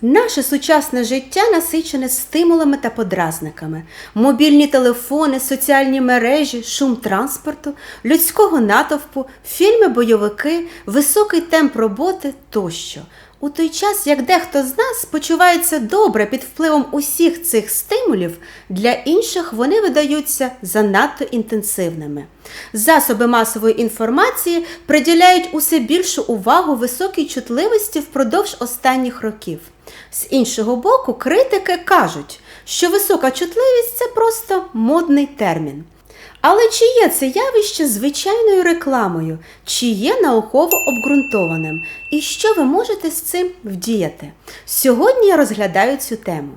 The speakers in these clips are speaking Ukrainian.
Наше сучасне життя насичене стимулами та подразниками. Мобільні телефони, соціальні мережі, шум транспорту, людського натовпу, фільми-бойовики, високий темп роботи тощо. У той час, як дехто з нас почувається добре під впливом усіх цих стимулів, для інших вони видаються занадто інтенсивними. Засоби масової інформації приділяють усе більшу увагу високій чутливості впродовж останніх років. З іншого боку, критики кажуть, що висока чутливість – це просто модний термін. Але чи є це явище звичайною рекламою, чи є науково обґрунтованим? І що ви можете з цим вдіяти? Сьогодні я розглядаю цю тему.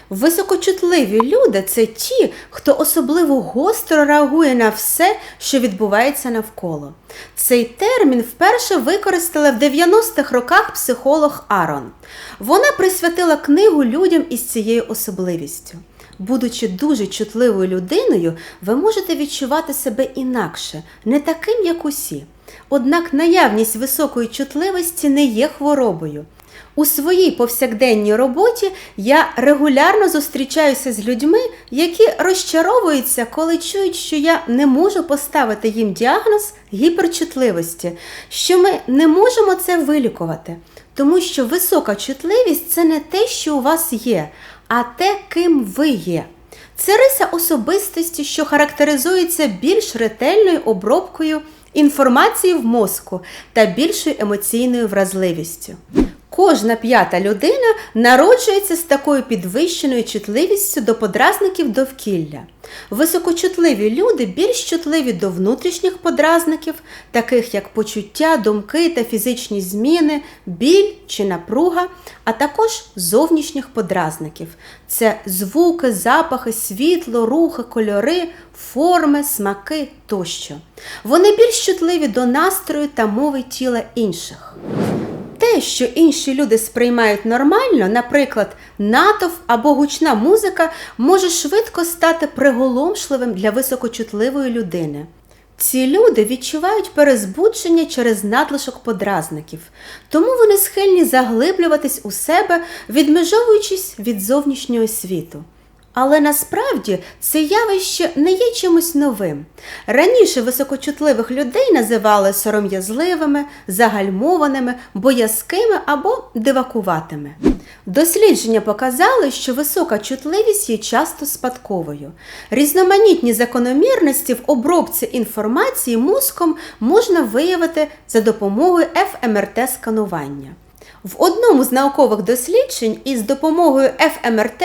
Високочутливі люди – це ті, хто особливо гостро реагує на все, що відбувається навколо. Цей термін вперше використала в 90-х роках психолог Арон. Вона присвятила книгу людям із цією особливістю. Будучи дуже чутливою людиною, ви можете відчувати себе інакше, не таким, як усі. Однак наявність високої чутливості не є хворобою. У своїй повсякденній роботі я регулярно зустрічаюся з людьми, які розчаровуються, коли чують, що я не можу поставити їм діагноз гіперчутливості, що ми не можемо це вилікувати. Тому що висока чутливість – це не те, що у вас є, а те, ким ви є. Це риса особистості, що характеризується більш ретельною обробкою інформації в мозку та більшою емоційною вразливістю. Кожна п'ята людина народжується з такою підвищеною чутливістю до подразників довкілля. Високочутливі люди більш чутливі до внутрішніх подразників, таких як почуття, думки та фізичні зміни, біль чи напруга, а також зовнішніх подразників. Це звуки, запахи, світло, рухи, кольори, форми, смаки тощо. Вони більш чутливі до настрою та мови тіла інших. Те, що інші люди сприймають нормально, наприклад, натовп або гучна музика, може швидко стати приголомшливим для високочутливої людини. Ці люди відчувають перезбудження через надлишок подразників, тому вони схильні заглиблюватись у себе, відмежовуючись від зовнішнього світу. Але насправді це явище не є чимось новим. Раніше високочутливих людей називали сором'язливими, загальмованими, боязкими або дивакуватими. Дослідження показали, що висока чутливість є часто спадковою. Різноманітні закономірності в обробці інформації мозком можна виявити за допомогою ФМРТ-сканування. В одному з наукових досліджень із допомогою ФМРТ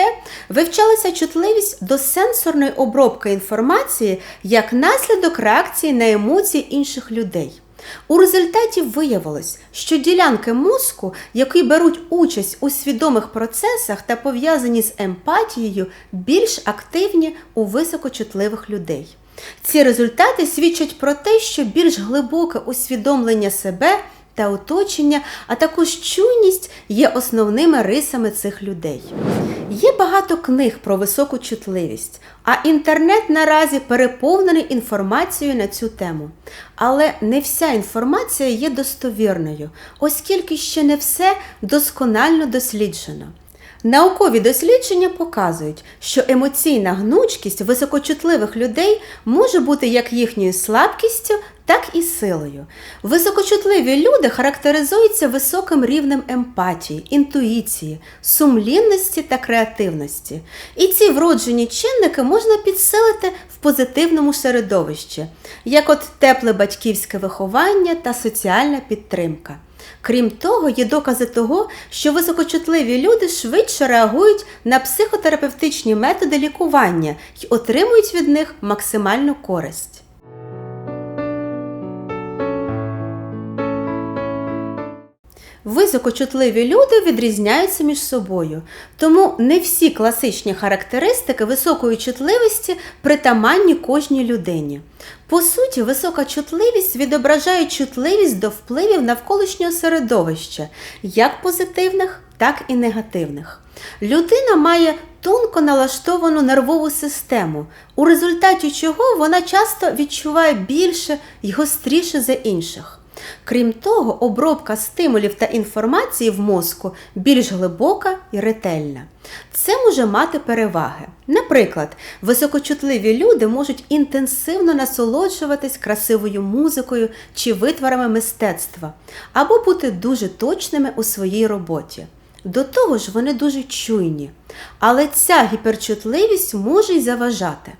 вивчалася чутливість до сенсорної обробки інформації як наслідок реакції на емоції інших людей. У результаті виявилось, що ділянки мозку, які беруть участь у свідомих процесах та пов'язані з емпатією, більш активні у високочутливих людей. Ці результати свідчать про те, що більш глибоке усвідомлення себе та оточення, а також чуйність є основними рисами цих людей. Є багато книг про високу чутливість, а інтернет наразі переповнений інформацією на цю тему. Але не вся інформація є достовірною, оскільки ще не все досконально досліджено. Наукові дослідження показують, що емоційна гнучкість високочутливих людей може бути як їхньою слабкістю, так і силою. Високочутливі люди характеризуються високим рівнем емпатії, інтуїції, сумлінності та креативності. І ці вроджені чинники можна підсилити в позитивному середовищі, як от тепле батьківське виховання та соціальна підтримка. Крім того, є докази того, що високочутливі люди швидше реагують на психотерапевтичні методи лікування і отримують від них максимальну користь. Високочутливі люди відрізняються між собою, тому не всі класичні характеристики високої чутливості притаманні кожній людині. По суті, висока чутливість відображає чутливість до впливів навколишнього середовища, як позитивних, так і негативних. Людина має тонко налаштовану нервову систему, у результаті чого вона часто відчуває більше й гостріше за інших. Крім того, обробка стимулів та інформації в мозку більш глибока і ретельна. Це може мати переваги. Наприклад, високочутливі люди можуть інтенсивно насолоджуватись красивою музикою чи витворами мистецтва, або бути дуже точними у своїй роботі. До того ж, вони дуже чуйні. Але ця гіперчутливість може й заважати.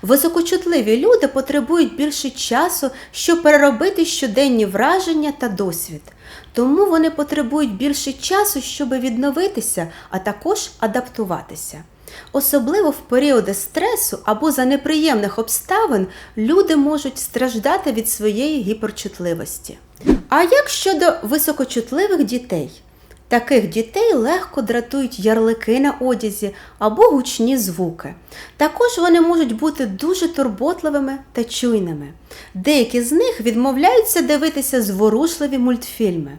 Високочутливі люди потребують більше часу, щоб переробити щоденні враження та досвід. Тому вони потребують більше часу, щоб відновитися, а також адаптуватися. Особливо в періоди стресу або за неприємних обставин люди можуть страждати від своєї гіперчутливості. А як щодо високочутливих дітей? Таких дітей легко дратують ярлики на одязі або гучні звуки. Також вони можуть бути дуже турботливими та чуйними. Деякі з них відмовляються дивитися зворушливі мультфільми.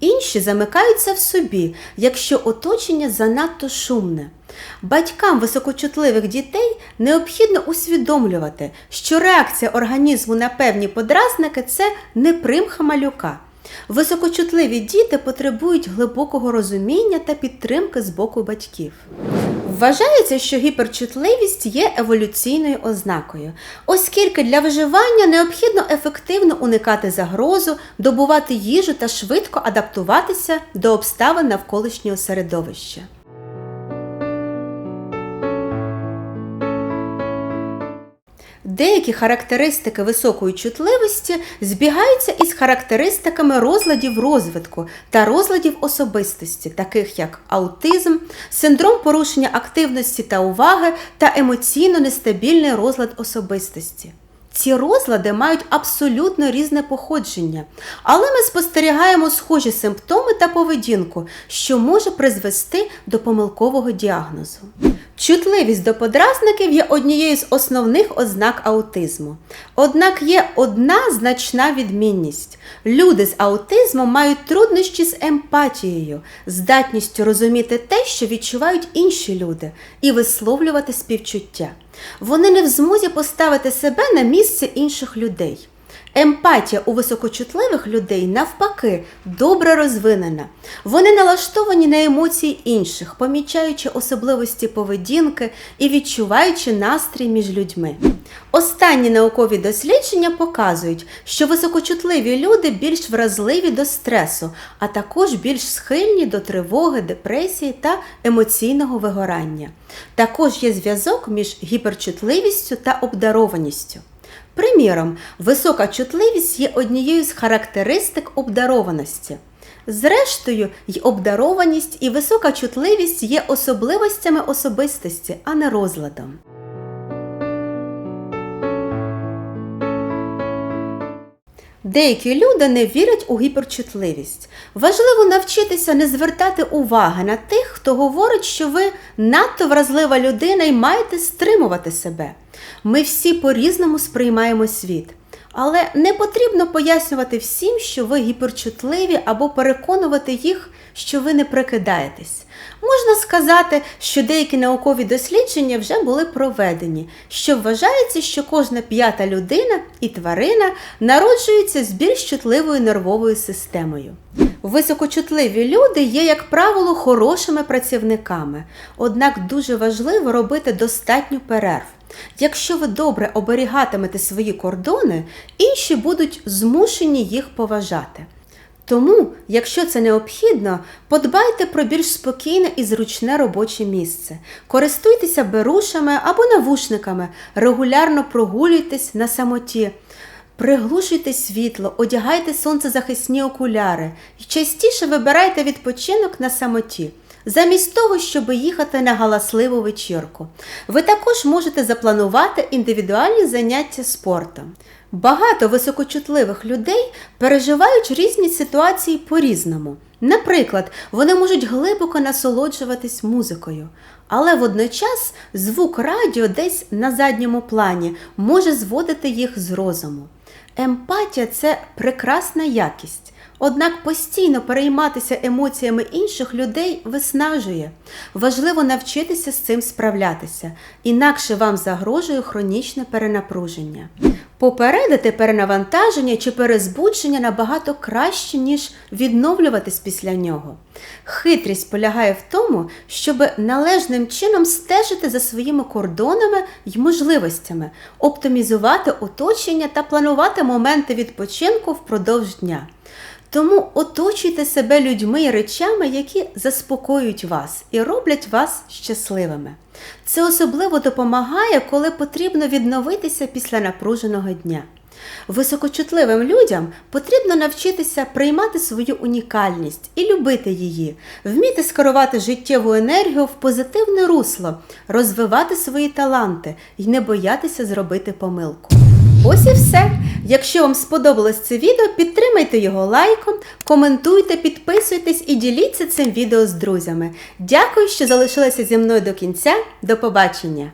Інші замикаються в собі, якщо оточення занадто шумне. Батькам високочутливих дітей необхідно усвідомлювати, що реакція організму на певні подразники – це не примха малюка. Високочутливі діти потребують глибокого розуміння та підтримки з боку батьків. Вважається, що гіперчутливість є еволюційною ознакою, оскільки для виживання необхідно ефективно уникати загрозу, добувати їжу та швидко адаптуватися до обставин навколишнього середовища. Деякі характеристики високої чутливості збігаються із характеристиками розладів розвитку та розладів особистості, таких як аутизм, синдром порушення активності та уваги та емоційно нестабільний розлад особистості. Ці розлади мають абсолютно різне походження, але ми спостерігаємо схожі симптоми та поведінку, що може призвести до помилкового діагнозу. Чутливість до подразників є однією з основних ознак аутизму. Однак є одна значна відмінність. Люди з аутизмом мають труднощі з емпатією, здатністю розуміти те, що відчувають інші люди, і висловлювати співчуття. Вони не в змозі поставити себе на місце інших людей. Емпатія у високочутливих людей, навпаки, добре розвинена. Вони налаштовані на емоції інших, помічаючи особливості поведінки і відчуваючи настрій між людьми. Останні наукові дослідження показують, що високочутливі люди більш вразливі до стресу, а також більш схильні до тривоги, депресії та емоційного вигорання. Також є зв'язок між гіперчутливістю та обдарованістю. Приміром, висока чутливість є однією з характеристик обдарованості. Зрештою, й обдарованість, і висока чутливість є особливостями особистості, а не розладом. Деякі люди не вірять у гіперчутливість. Важливо навчитися не звертати уваги на тих, хто говорить, що ви надто вразлива людина і маєте стримувати себе. Ми всі по-різному сприймаємо світ. Але не потрібно пояснювати всім, що ви гіперчутливі, або переконувати їх, що ви не прикидаєтесь. Можна сказати, що деякі наукові дослідження вже були проведені, що вважається, що кожна п'ята людина і тварина народжується з більш чутливою нервовою системою. Високочутливі люди є, як правило, хорошими працівниками, однак дуже важливо робити достатньо перерв. Якщо ви добре оберігатимете свої кордони, інші будуть змушені їх поважати. Тому, якщо це необхідно, подбайте про більш спокійне і зручне робоче місце. Користуйтеся берушами або навушниками, регулярно прогулюйтесь на самоті. Приглушуйте світло, одягайте сонцезахисні окуляри і частіше вибирайте відпочинок на самоті, замість того, щоб їхати на галасливу вечірку. Ви також можете запланувати індивідуальні заняття спортом. Багато високочутливих людей переживають різні ситуації по-різному. Наприклад, вони можуть глибоко насолоджуватись музикою, але водночас звук радіо десь на задньому плані може зводити їх з розуму. Емпатія – це прекрасна якість. Однак постійно перейматися емоціями інших людей виснажує. Важливо навчитися з цим справлятися, інакше вам загрожує хронічне перенапруження. Попередити перенавантаження чи перезбудження набагато краще, ніж відновлюватись після нього. Хитрість полягає в тому, щоб належним чином стежити за своїми кордонами й можливостями, оптимізувати оточення та планувати моменти відпочинку впродовж дня. Тому оточуйте себе людьми і речами, які заспокоюють вас і роблять вас щасливими. Це особливо допомагає, коли потрібно відновитися після напруженого дня. Високочутливим людям потрібно навчитися приймати свою унікальність і любити її, вміти скерувати життєву енергію в позитивне русло, розвивати свої таланти і не боятися зробити помилку. Ось і все. Якщо вам сподобалось це відео, підтримайте його лайком, коментуйте, підписуйтесь і діліться цим відео з друзями. Дякую, що залишилися зі мною до кінця. До побачення!